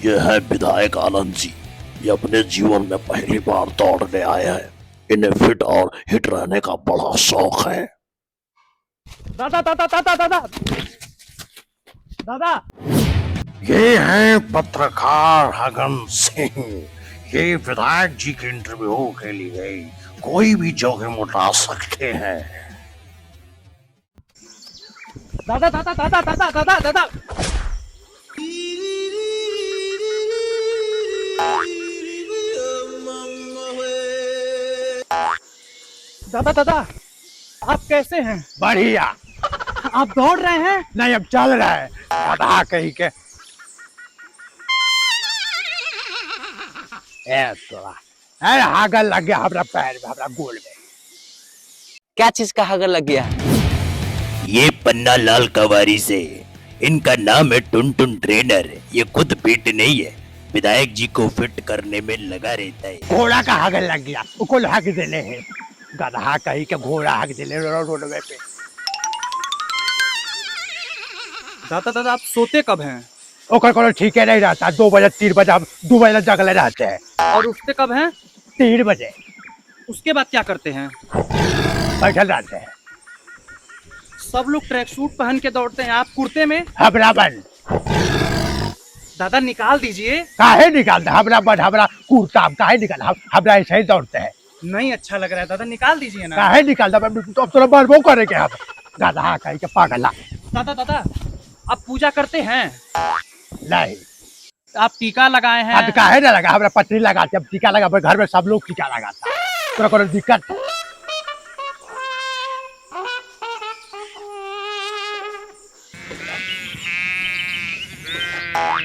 ये है विधायक आनंद जी। ये अपने जीवन में पहली बार दौड़ने आए हैं। इन्हें फिट और हिट रहने का बड़ा शौक है। दादा दादा दादा दादा दादा, ये हैं पत्रकार हगन सिंह। ये विधायक जी के इंटरव्यू के लिए कोई भी जोखिम उठा सकते हैं। दादा दादा दादा दादा दादा दादा दादा दादा, आप कैसे हैं? बढ़िया। आप दौड़ रहे हैं? नहीं, अब चल रहा है। गधा कहीं के। अरे हागल लग गया हमरा पैर में, हमरा गोल में। क्या चीज का हगर लग गया? ये पन्ना लाल कवारी से। इनका नाम है टुन ट्रेनर। ये खुद फिट नहीं है, विधायक जी को फिट करने में लगा रहता है। घोड़ा का हगल लग गया, उको हक देले है। गधा कहीं के घोड़ा हक देले रोड पे। दादा दादा, आप सोते कब हैं? ओकर कोनो ठीक है नहीं रहता। 2 बजे 3 बजे हम 2 बजे जगले रहते हैं। और उठते कब हैं? 3 बजे। उसके बाद क्या करते हैं? बैठल रहते हैं। सब लोग ट्रैक सूट पहन के दौड़ते हैं, आप कुर्ते में। हमरा बन दादा निकाल दीजिए। काहे निकालते? हमरा बन, हमरा कुर्ता काहे निकाल? हमरा ऐसे ही दौड़ते हैं। नहीं अच्छा लग रहा है दादा, निकाल दीजिए ना। काहे निकालता? अब तोरा बरबो करे के हम। गधा कहीं के पागला। दादा दादा, आप पूजा करते हैं? नहीं। आप टीका लगाए हैं? अब काहे ना लगा? हमरा पटरी लगाते, अब टीका लगा। घर में सब लोग टीका लगाता है। तोरा कोनो दिक्कत?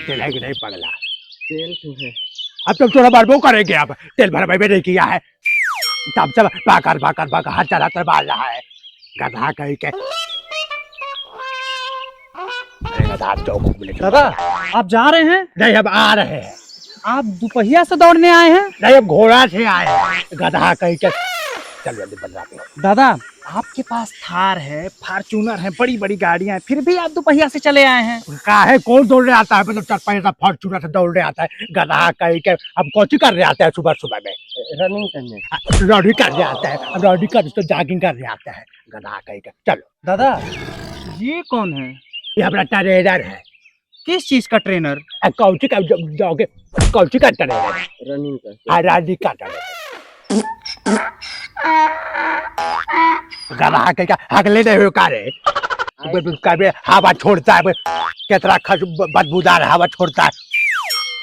तेल है कि नहीं पगला? तेल क्यों है? अब तुम थोड़ा बरबो करेंगे। अब तेल भरवाई में नहीं किया है, तब सब बाकर हाथ चलाकर मार रहा है। गधा कहीं के। गधा चौक मिले। दादा, आप जा रहे हैं? नहीं, अब आ रहे हैं। आप दोपहिया से दौड़ने आए हैं? नहीं, अब घोड़ा से आए हैं। गधा कहीं के। चल जल्दी बन रहा है। दादा, आपके पास थार है, फॉर्च्यूनर है, बड़ी बड़ी गाड़ियां हैं, फिर भी आप दोपहिया से चले आए हैं। काहे कौन दौड़ने आता है? मतलब 4 पैसा फॉर्च्यूनर से दौड़ने आता है। गधा कहीं के। अब कौन सी करने आता है सुबह सुबह में? रनिंग करने। रनिंग करने आता है। अब रनिंग कर तो जॉगिंग करने आता है। गधा कहीं के। चलो। दादा, ये कौन है? ये अपना ट्रेनर है। किस चीज का ट्रेनर? कौची का जाओगे? कौची का ट्रेनर? रनिंग का। रनिंग का ट्रेनर। गधा कहीं का। हगले नहीं हो कारे? कभी हवा छोड़ता है, कितना बदबूदार हवा छोड़ता है।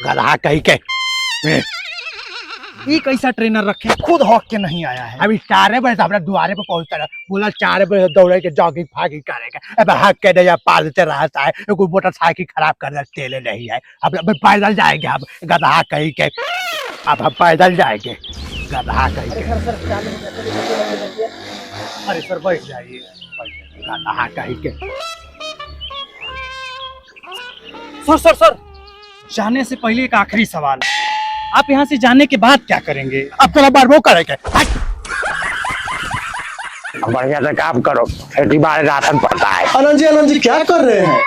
गधा कहीं के। ये कैसा ट्रेनर रखे, खुद हॉक के नहीं आया है। अभी 4 बजे अपने द्वारे पे पहुंचता है। बोला 4 बजे दौड़े के जॉगिंग फागिंग करेगा। अब हक के नहीं पालते रहता है। कोई मोटरसाइकिल खराब कर तेले नहीं है। अब पैदल जाएंगे हम। गधा कहीं के। अब हम पैदल जाएंगे। गधा कहीं के। अरे सर बैठ जाइए। गधा कहीं के। सर, जाने से पहले एक आखिरी सवाल। आप यहाँ से जाने के बाद क्या करेंगे? अब थोड़ा बरबो करेंगे। बढ़िया से काम करो, खेती बाड़ी राशन पड़ता है। आनंद जी क्या कर रहे हैं?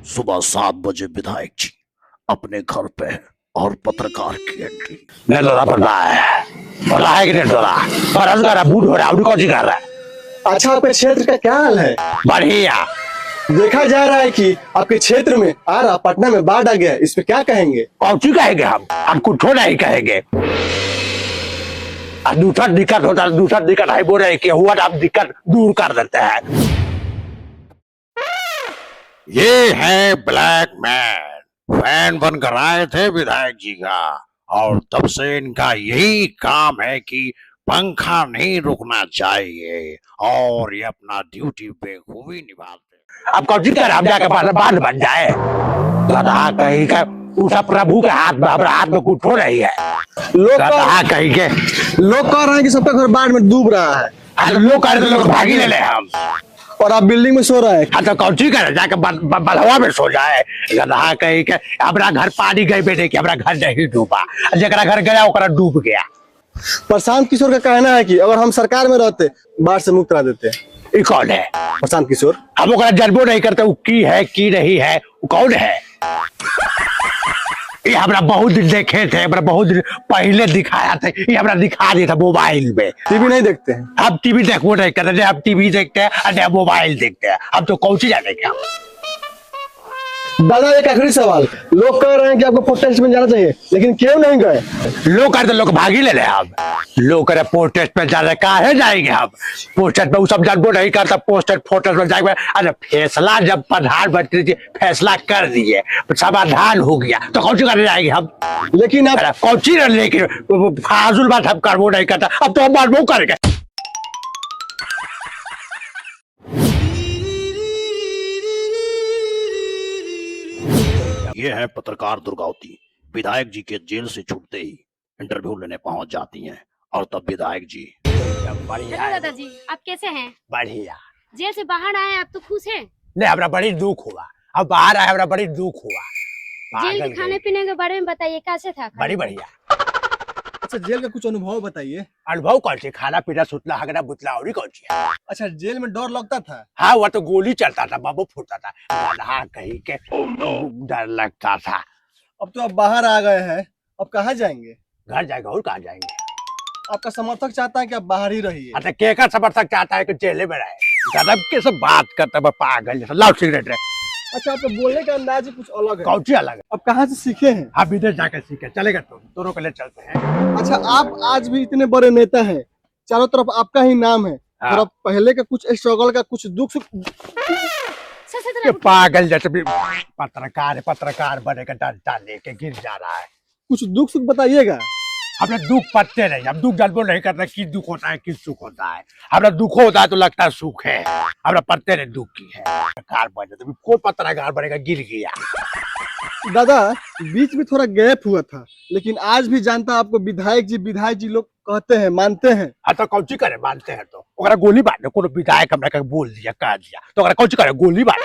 सुबह 7 बजे विधायक जी अपने घर पे हैं और पत्रकार की एंट्री। नहीं तो पता है कि नहीं तोरा? फरज कर रहा, बूढ़ हो रहा है। कौन सी कर रहा है? अच्छा, आपके क्षेत्र का क्या हाल है? बढ़िया। देखा जा रहा है कि आपके क्षेत्र में आरा पटना में बाढ़ आ गया, इस पे क्या कहेंगे? कौन सी कहेंगे? हम कुछ नहीं कहेंगे। दूसरा दिक्कत होता है, दूसरा दिक्कत है बोल रहे कि हुआ आप दिक्कत दूर कर देते हैं। ये है ब्लैक मैन। फैन बनकर आए थे विधायक जी का, और तब से इनका यही काम है कि पंखा नहीं रुकना चाहिए, और ये अपना ड्यूटी बेखूबी निभाते। अब कौन सी कर? हम जाके बांध बन जाए। गधा कहीं का। उसा प्रभु के हाथ में, हमारे हाथ में कुछ हो रही है। गधा कहीं के। लोग कह रहे हैं कि सबका घर बाढ़ में डूब रहा है। लोग कह रहे थे लोग भागी ले हम, और आप बिल्डिंग में सो रहे हैं। हाँ तो कौन सी करे? जाके बलहवा में सो जाए। गधा कहीं के। हमारा घर पानी गए बेटे कि हमारा घर नहीं डूबा। जरा घर गया ओकरा डूब गया। प्रशांत किशोर का कहना है कि अगर हम सरकार में रहते बाढ़ से मुक्त करा देते। ये कौन है? प्रशांत किशोर। हम ओकरा जन्मो नहीं करते। वो की है की नहीं है, वो कौन है? ये हमरा बहुत दिन देखे थे, हमरा बहुत दिन पहले दिखाया था, ये हमरा दिखा दिया था मोबाइल में। टीवी नहीं देखते हैं? अब टीवी देखो नहीं करते, अब टीवी देखते हैं और मोबाइल देखते हैं, अब तो कौन सी जाने क्या। दादा एक आखिरी सवाल, लोग कह रहे हैं कि आपको प्रोटेस्ट में जाना चाहिए, लेकिन क्यों नहीं गए? लोग कहते लोग भागी ले रहे हैं। हम लोग कह रहे प्रोटेस्ट में जा रहे, काहे जाएंगे हम प्रोटेस्ट में? वो सब जानबो नहीं करता प्रोटेस्ट फोटेस्ट में जाएंगे। अरे फैसला जब प्रधानमंत्री जी फैसला कर दिए, समाधान हो गया, तो कौन सी करने जाएंगे हम? लेकिन आप कौन सी लेकिन फाजुल बात हम करबो नहीं करता, अब तो हम मारबो करेंगे। ये है पत्रकार दुर्गावती। विधायक जी के जेल से छूटते ही इंटरव्यू लेने पहुंच जाती हैं और तब विधायक जी बढ़िया हेलो दादाजी, आप कैसे हैं? बढ़िया। जेल से बाहर आए, आप तो खुश हैं? नहीं, हमरा बड़ी दुख हुआ, अब बाहर आया हमरा बड़ी दुख हुआ। जेल पागल के खाने गई। पीने के बारे में बताइए, कैसे था खाना? बड़ी बढ़िया। अच्छा जेल का कुछ अनुभव बताइए। अनुभव कौन सी? खाना पीना सुतला हगना बुतला और कौन सी? अच्छा जेल में डर लगता था? हाँ, वो तो गोली चलता था, बाबू फूटता था, गधा कहीं के डर लगता था। अब तो आप बाहर आ गए हैं, अब कहाँ जाएंगे? घर जाएगा और कहाँ जाएंगे? आपका समर्थक चाहता है कि आप बाहर ही रहिए। अच्छा के का समर्थक चाहता है कि जेल में रहे? गधब के सब बात करता है पागल जैसा। लाउड सिगरेट रहे। अच्छा आपका बोलने का अंदाज ही कुछ अलग है। कौन सी अलग है? अब कहाँ से सीखे हैं? आप विदेश जाकर सीखे, चलेगा तुम दोनों के लिए चलते हैं। अच्छा आप आज भी इतने बड़े नेता हैं, चारों तरफ आपका ही नाम है, हाँ। और अब पहले का कुछ स्ट्रगल का कुछ दुख सुख ये पागल जैसे भी पत्रकार बनेगा, डंडा लेके गिर जा रहा है। कुछ दुख सुख बताइएगा। हमें दुख पत्ते नहीं, हम दुख जानबो नहीं करते किस दुख होता है किस सुख होता है। हमारा दुख होता है तो लगता है सुख है, हमारा पत्ते नहीं दुख की है। पत्रकार बने तो कोई पत्रकार बनेगा, गिर गया। दादा बीच में थोड़ा गैप हुआ था, लेकिन आज भी जानता आपको विधायक जी लोग कहते हैं, मानते हैं। हाँ तो कौन सी करे, मानते हैं तो ओकरा गोली मारने कोनो विधायक हमरा का बोल दिया कह दिया तो ओकरा कौन सी करे, गोली मार।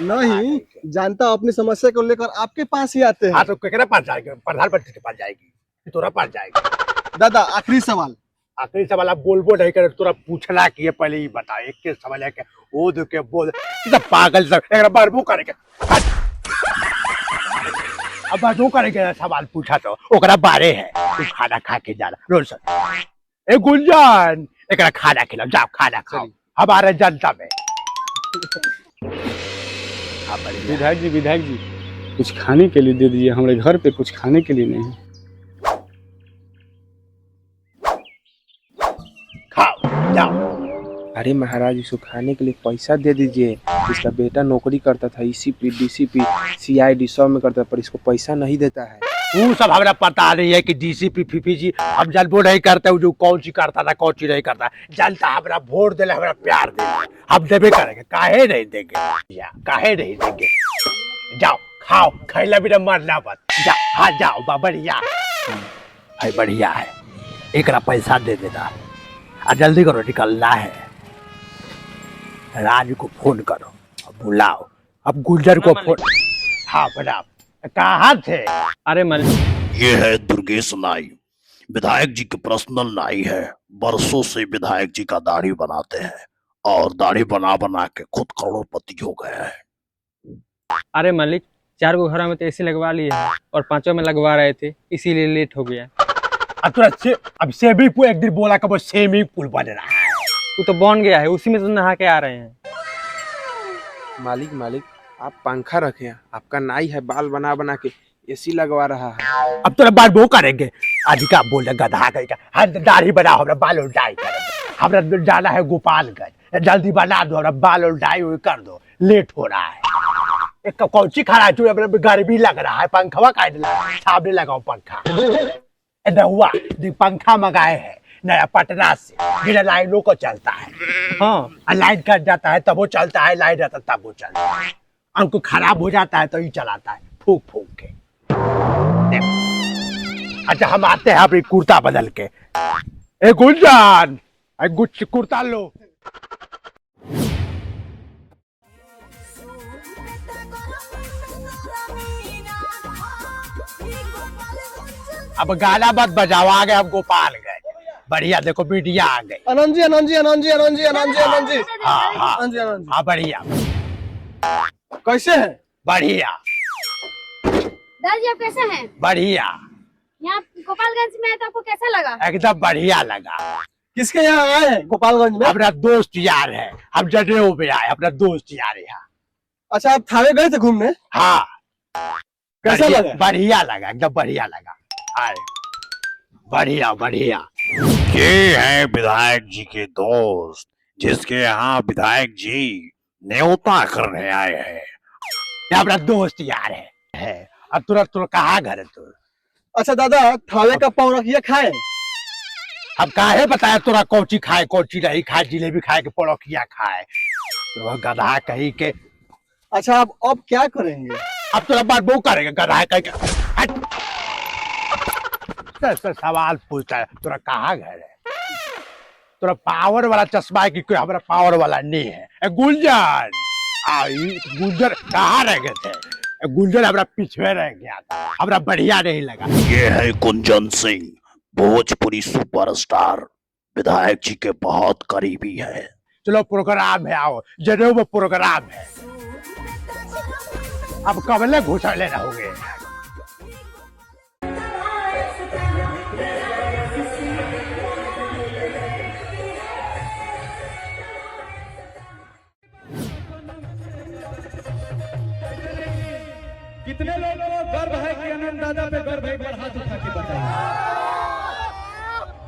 नहीं जानता अपनी समस्या को लेकर आपके पास ही आते हैं। हाँ तो केकरा पास जाएगी? प्रधानमंत्री के पास जाएगी, तोरा पास जाएगी। दादा आखिरी सवाल, आखिरी सवाल आप बोलबो नहीं करे, तोरा पूछला कि ये पहले ही बता, एक के सवाल है के ओ दो के बोल, ये सब पागल सब एकरा मारबो करेंगे। अब बाजू करेंगे सवाल पूछा तो ओकरा बारे है, तू खाना खा के जाना रोज। ए गुंजन एकरा खाना खिलाओ, जाओ खाना खाओ हमारे जनता में। विधायक जी कुछ खाने के लिए दे दीजिए, हमारे घर पे कुछ खाने के लिए नहीं। खाओ जाओ। अरे महाराज इसको खाने के लिए पैसा दे दीजिए, इसका बेटा नौकरी करता था, ईसीपी डीसीपी सीआईडी सब में करता था, पर इसको पैसा नहीं देता है। वो सब हमरा पता नहीं है कि डीसीपी फीपी जी हम जानबो नहीं करते, जो कौन सी करता था कौन सी नहीं करता। जनता हमरा वोट दे, हमरा प्यार दे, हम देवे करेंगे, काहे नहीं देंगे, काहे नहीं देंगे। जाओ खाओ, खैला बिना मरना मत, जाओ। हाँ जाओ बढ़िया है, बढ़िया है। एकरा पैसा दे देना और जल्दी करो, निकलना है। राज को फोन करो, बुलाओ, अब गुलजर को फोन। हाँ प्रणाम, कहाँ थे? अरे मलिक ये है दुर्गेश नाई, विधायक जी के पर्सनल नाई है। बरसों से विधायक जी का दाढ़ी बनाते हैं और दाढ़ी बना बना के खुद करोड़पति हो गए हैं। अरे मलिक 4 गो घरों में तो एसी लगवा लिए है और 5 में लगवा रहे थे, इसीलिए लेट हो गया। अब अब स्विमिंग पूल एक दिन बोला कब स्विमिंग पूल बन रहा है। वो तो बन गया है, उसी में तो नहा के आ रहे हैं। मालिक आप पंखा रखे हैं, आपका नाई है बाल बना बना के एसी लगवा रहा है। अब तो बाल वो करेंगे, अधिका बोल गधा कहेगा। हाँ दाढ़ी बनाओ, हमरा बाल उल्टाई करेंगे, हमरा जाना है गोपालगंज, जल्दी बना दो, हमरा बाल उल्टाई कर दो, लेट हो रहा है। एक कौन सी खड़ा है, गर्मी लग रहा है, पंखा का सामने लगाओ पंखा। हुआ पंखा मंगाए है नया पटना से, बिना लाइनों को चलता है। हाँ लाइन कट जाता है तब वो चलता है, लाइन रहता तब वो चलता है। हमको खराब हो जाता है तो ही चलाता है, फूक फूक के। अच्छा हम आते हैं अपनी कुर्ता बदल के। ए गुंजन गुच्छ कुर्ता लो। अब गाना मत बजाओ, आ गए हम गोपालगंज। बढ़िया देखो मीडिया आ गई। आनंद जी आनंद जी आनंद जी आनंद जी आनंद जी आनंद जी हाँ हाँ आनंद जी आनंद जी हाँ बढ़िया कैसे हैं? बढ़िया। दादाजी आप कैसे हैं? बढ़िया, यहाँ गोपालगंज में आए तो आपको कैसा लगा? एकदम बढ़िया लगा। किसके यहाँ आए हैं गोपालगंज में? अपना दोस्त यार है, हम जनेऊ में आए, अपना दोस्त यार यहाँ। अच्छा आप थावे गए थे घूमने? हाँ, कैसा लगा? बढ़िया लगा, एकदम बढ़िया लगा। हाय, बढ़िया बढ़िया। ये है विधायक जी के दोस्त, जिसके यहाँ विधायक जी न्योता करने आए हैं। ये अपना दोस्त यार है। अब तुरंत कहाँ घर है तू? अच्छा दादा थावे का पाव रखिए खाए। अब काहे बताया तोरा कौची खाए कौची नहीं खाए, जिलेबी खाए के पड़ोकिया खाए, तो गधा कहीं के। अच्छा आप अब क्या करेंगे? अब तोरा बात वो करेगा गधा कहीं के। हट। सर सवाल पूछता है, तोरा कहाँ घर है? तोरा पावर वाला चश्मा है कि कोई हमारा पावर वाला नहीं है? गुंजन गुंजन कहाँ रह गए थे? गुंजन हमारा पीछे रह गया था, हमारा बढ़िया नहीं लगा। ये है कुंजन सिंह, भोजपुरी सुपरस्टार, विधायक जी के बहुत करीबी है। चलो प्रोग्राम है, आओ जनेऊ में प्रोग्राम है। अब कबले घुसले रहोगे? कितने लोगों को गर्व है कि अनंत दादा पे गर्व है? पर हाथ उठा के बताइए।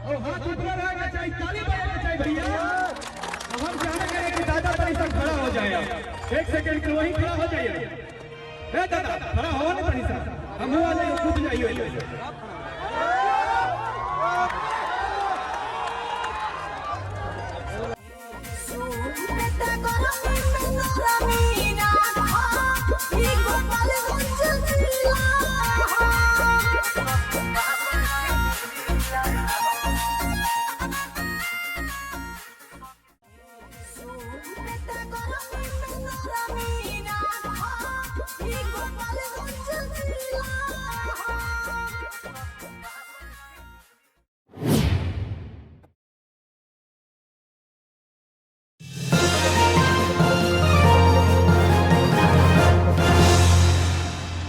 और हाथ ऊपर रहेगा, चाहे ताली बजाना चाहिए भैया। अब हम चाहेंगे कि दादा परिसर खड़ा हो जाए। एक सेकंड के वहीं खड़ा हो जाइए। दादा खड़ा हो ना परिसर, हम वाले कूद जाइए।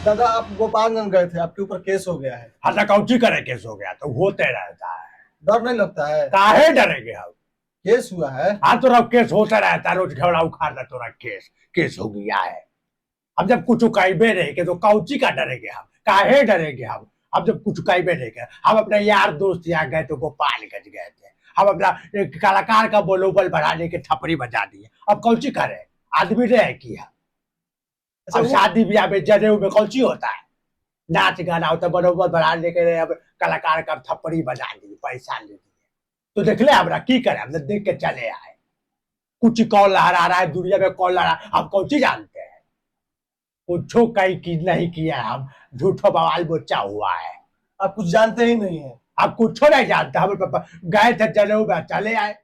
दादा आप गोपालगंज गए थे, आपके ऊपर केस हो गया है। हाँ कौची करे केस हो गया तो होते रहता है, डर नहीं लगता है? काहे डरेंगे हम? केस हुआ है। हाँ तोरा केस होता रहता है, रोज ढेवड़ा उखाड़ रहा तोरा केस हो गया है। हम जब कुछ कहबे नहीं के तो कौची का डरेंगे हम? काहे डरेंगे हम? अब जब कुछ कहबे नहीं के, हम अपने यार दोस्त यहाँ गए तो गोपालगंज गए थे, हम अपना एक कलाकार का बोलोबल बढ़ाने के थपड़ी बजा दिए। अब कौची करे, आदमी रहे किया। अब शादी ब्याह में जनेऊ में कौची होता है? नाच गाना होता है, बरोबर बढ़ाने के लिए अब कलाकार का थप्पड़ी बजा दी, पैसा ले दिए। तो देख ले हमरा की करे, हमने देख के चले आए। कुछ कौन लहरा रहा है दुनिया में, कौन लहरा, हम कौची जानते हैं? कुछो कहीं की नहीं किया, हम झूठो बवाल बोचा हुआ है। आप कुछ जानते ही नहीं है। अब कुछो नहीं जानते, हम गए थे जनेऊ में चले आए।